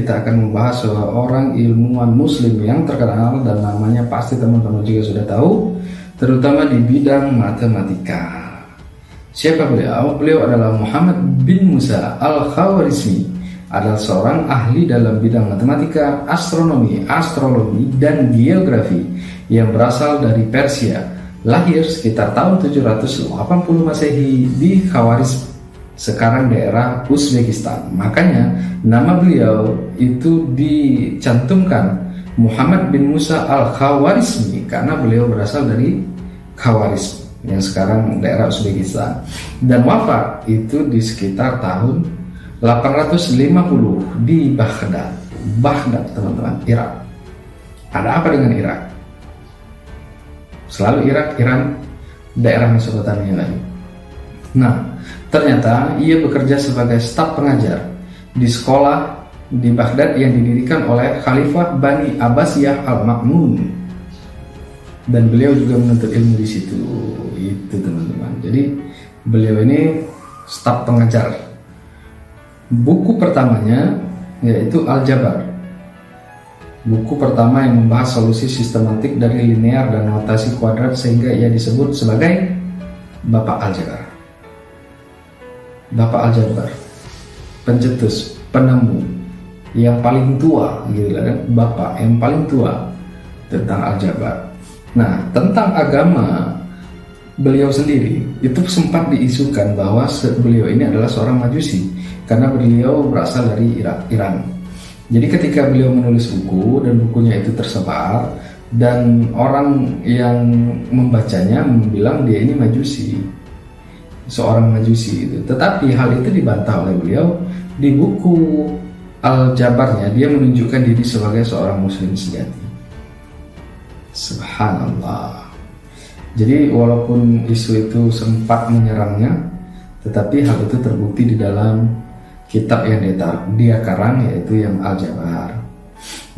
kita akan membahas seorang ilmuwan muslim yang terkenal dan namanya pasti teman-teman juga sudah tahu, terutama di bidang matematika. Siapa beliau? Beliau adalah Muhammad bin Musa Al-Khawarizmi, adalah seorang ahli dalam bidang matematika, astronomi, astrologi, dan geografi yang berasal dari Persia. Lahir sekitar tahun 780 Masehi di Khawarizm, sekarang daerah Uzbekistan. Makanya nama beliau itu dicantumkan Muhammad bin Musa Al-Khawarizmi karena beliau berasal dari Khawarizm yang sekarang daerah Uzbekistan, dan wafat itu di sekitar tahun 850 di Baghdad. Baghdad, teman-teman, Irak. Ada apa dengan Irak? Selalu Irak, Iran, daerah Mesopotamia lagi. Nah, ternyata ia bekerja sebagai staf pengajar di sekolah di Baghdad yang didirikan oleh Khalifah Bani Abbasiyah Al-Ma'mun, dan beliau juga menuntut ilmu di situ. Itu, teman-teman. Jadi beliau ini staf pengajar. Buku pertamanya yaitu Al-Jabar, buku pertama yang membahas solusi sistematik dari linear dan notasi kuadrat, sehingga ia disebut sebagai Bapak Al-Jabar. Bapak Al-Jabar, pencetus, penemu yang paling tua, gitu kan? Bapak yang paling tua tentang Al-Jabar. Nah, tentang agama beliau sendiri itu sempat diisukan bahwa beliau ini adalah seorang Majusi karena beliau berasal dari Iran. Jadi ketika beliau menulis buku dan bukunya itu tersebar dan orang yang membacanya bilang dia ini Majusi, seorang Majusi itu. Tetapi hal itu dibantah oleh beliau. Di buku Al-Jabarnya dia menunjukkan diri sebagai seorang muslim sejati. Subhanallah. Jadi walaupun isu itu sempat menyerangnya, tetapi hal itu terbukti di dalam kitab yang dia karang, yaitu yang Al-Jabar.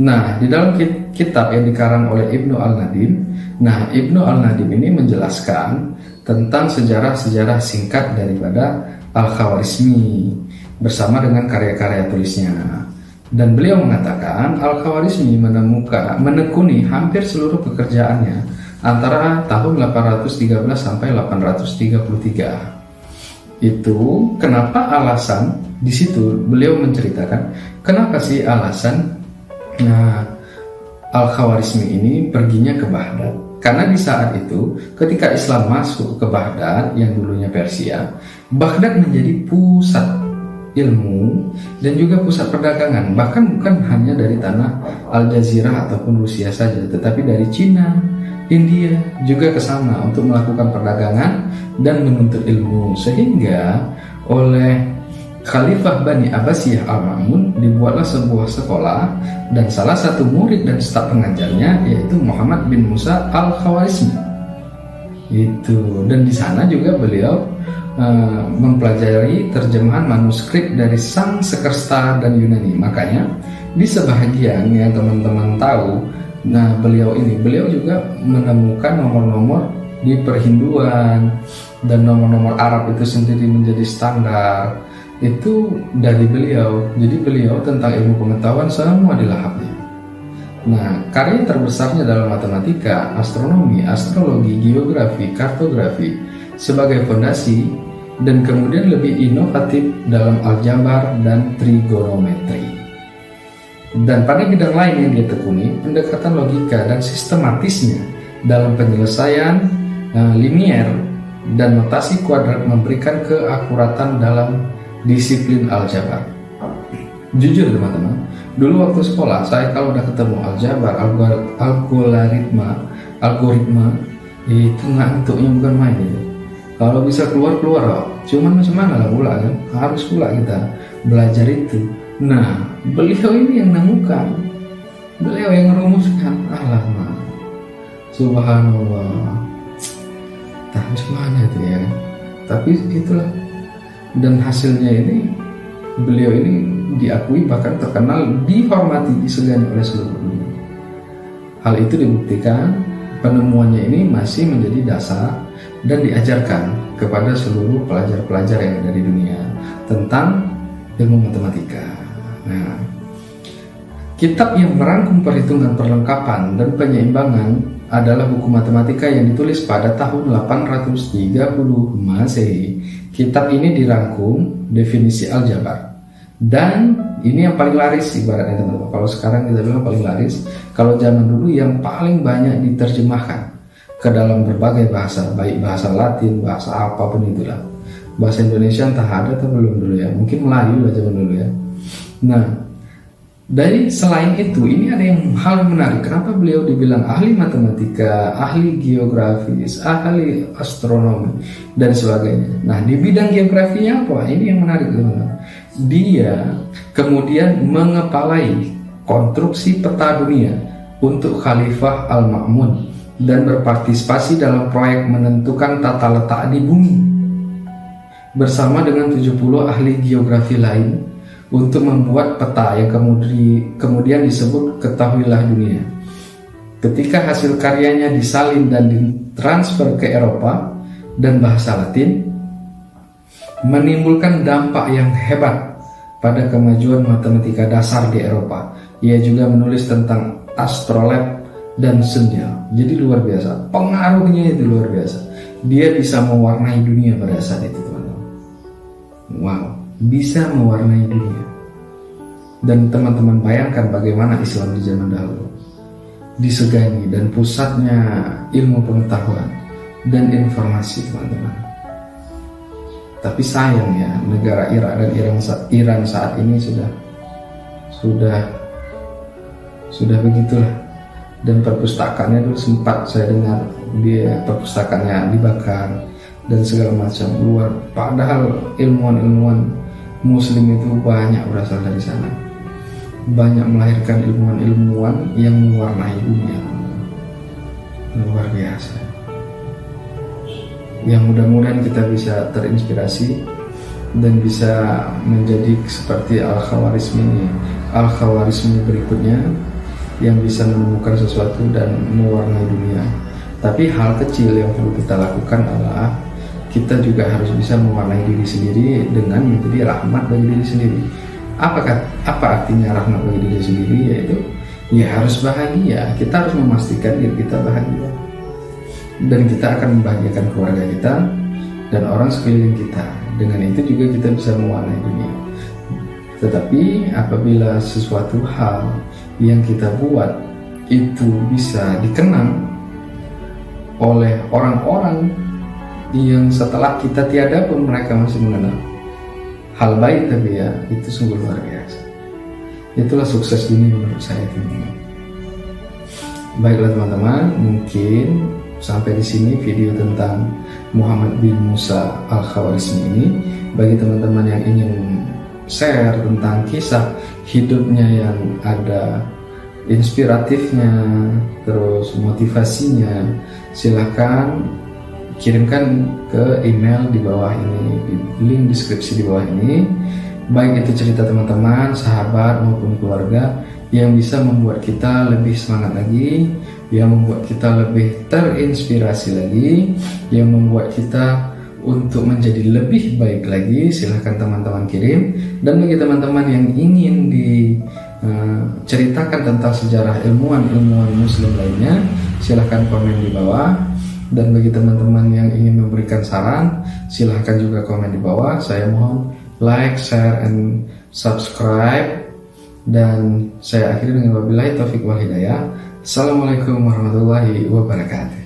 Nah, di dalam kitab yang dikarang oleh Ibnu Al-Nadim, nah Ibnu Al-Nadim ini menjelaskan tentang sejarah-sejarah singkat daripada Al-Khawarizmi bersama dengan karya-karya tulisnya. Dan beliau mengatakan Al-Khawarizmi menekuni hampir seluruh pekerjaannya antara tahun 813 sampai 833. Itu kenapa alasan di situ beliau menceritakan kenapa sih alasan Al-Khawarizmi ini perginya ke Baghdad. Karena di saat itu ketika Islam masuk ke Baghdad yang dulunya Persia, Baghdad menjadi pusat ilmu dan juga pusat perdagangan, bahkan bukan hanya dari tanah Al-Jazirah ataupun Rusia saja, tetapi dari Cina, India juga ke sana untuk melakukan perdagangan dan menuntut ilmu. Sehingga oleh Khalifah Bani Abbasiyah Al-Ma'mun dibuatlah sebuah sekolah, dan salah satu murid dan staf pengajarnya yaitu Muhammad bin Musa Al-Khawarizmi. Itu, dan di sana juga beliau mempelajari terjemahan manuskrip dari Sanskerta dan Yunani. Makanya di sebahagian yang teman-teman tahu, nah beliau juga menemukan nomor-nomor di perhinduan, dan nomor-nomor Arab itu sendiri menjadi standar itu dari beliau. Jadi beliau tentang ilmu pengetahuan semua dilahapnya. Nah, karya terbesarnya dalam matematika, astronomi, astrologi, geografi, kartografi sebagai fondasi, dan kemudian lebih inovatif dalam aljabar dan trigonometri. Dan pada bidang lain yang dia tekuni, pendekatan logika dan sistematisnya dalam penyelesaian linier dan notasi kuadrat memberikan keakuratan dalam disiplin aljabar. Jujur teman-teman, dulu waktu sekolah saya kalau udah ketemu aljabar, algoritma itu ngantuknya bukan main itu. Kalau bisa keluar, cuman macam mana lah pula kan, harus pula kita belajar itu. Nah, beliau ini yang menemukan, beliau yang merumuskan. Alamak, subhanallah, tak macam mana itu ya. Tapi itulah, dan hasilnya ini beliau ini diakui, bahkan terkenal, dihormati, disegani oleh seluruh dunia. Hal itu dibuktikan penemuannya ini masih menjadi dasar dan diajarkan kepada seluruh pelajar-pelajar yang ada di dunia tentang ilmu matematika. Nah, Kitab yang merangkum perhitungan perlengkapan dan penyeimbangan adalah buku matematika yang ditulis pada tahun 830 Masehi. Kitab ini dirangkum definisi aljabar. Dan ini yang paling laris ibaratnya teman-teman. Kalau sekarang kita bilang paling laris, kalau zaman dulu yang paling banyak diterjemahkan ke dalam berbagai bahasa, baik bahasa Latin, bahasa apapun itulah. Bahasa Indonesia entah ada atau belum dulu ya, mungkin Melayu lah zaman dulu ya. Nah, dari selain itu, ini ada yang hal menarik. Kenapa beliau dibilang ahli matematika, ahli geografis, ahli astronomi, dan sebagainya. Nah, di bidang geografinya apa? Ini yang menarik teman-teman. Dia kemudian mengepalai konstruksi peta dunia untuk Khalifah Al-Ma'mun dan berpartisipasi dalam proyek menentukan tata letak di bumi bersama dengan 70 ahli geografi lain untuk membuat peta yang kemudian disebut Ketahuilah Dunia. Ketika hasil karyanya disalin dan ditransfer ke Eropa dan bahasa Latin, menimbulkan dampak yang hebat pada kemajuan matematika dasar di Eropa. Ia juga menulis tentang astrolab dan senja. Jadi luar biasa, pengaruhnya itu luar biasa. Dia bisa mewarnai dunia pada saat itu teman-teman. Wow, bisa mewarnai dunia. Dan teman-teman bayangkan bagaimana Islam di zaman dahulu disegani dan pusatnya ilmu pengetahuan dan informasi teman-teman. Tapi sayang ya, negara Irak dan Iran saat ini sudah begitulah. Dan perpustakaannya dulu sempat saya dengar dia perpustakaannya dibakar dan segala macam luar. Padahal ilmuwan-ilmuwan Muslim itu banyak berasal dari sana, banyak melahirkan ilmuwan-ilmuwan yang mewarnai dunia. Luar biasa. Yang mudah-mudahan kita bisa terinspirasi dan bisa menjadi seperti Al-Khawarizmi berikutnya, yang bisa menemukan sesuatu dan mewarnai dunia. Tapi hal kecil yang perlu kita lakukan adalah kita juga harus bisa mewarnai diri sendiri dengan menjadi rahmat bagi diri sendiri. Apa artinya rahmat bagi diri sendiri? Yaitu ya harus bahagia. Kita harus memastikan diri kita bahagia, dan kita akan membahagiakan keluarga kita dan orang sekeliling kita. Dengan itu juga kita bisa mewarnai dunia. Tetapi apabila sesuatu hal yang kita buat itu bisa dikenang oleh orang-orang yang setelah kita tiada pun mereka masih mengenal hal baik, tapi ya itu sungguh luar biasa. Itulah sukses dunia menurut saya teman-teman. Baiklah teman-teman, mungkin sampai di sini video tentang Muhammad bin Musa Al-Khawarizmi ini. Bagi teman-teman yang ingin share tentang kisah hidupnya yang ada inspiratifnya, terus motivasinya, silahkan kirimkan ke email di bawah ini, di link deskripsi di bawah ini. Baik itu cerita teman-teman, sahabat maupun keluarga yang bisa membuat kita lebih semangat lagi, yang membuat kita lebih terinspirasi lagi, yang membuat kita untuk menjadi lebih baik lagi. Silahkan teman-teman kirim. Dan bagi teman-teman yang ingin diceritakan tentang sejarah ilmuwan-ilmuwan Muslim lainnya, silahkan komen di bawah. Dan bagi teman-teman yang ingin memberikan saran, silahkan juga komen di bawah. Saya mohon like, share, and subscribe. Dan saya akhiri dengan wabillahi taufiq wal hidayah. Assalamualaikum warahmatullahi wabarakatuh.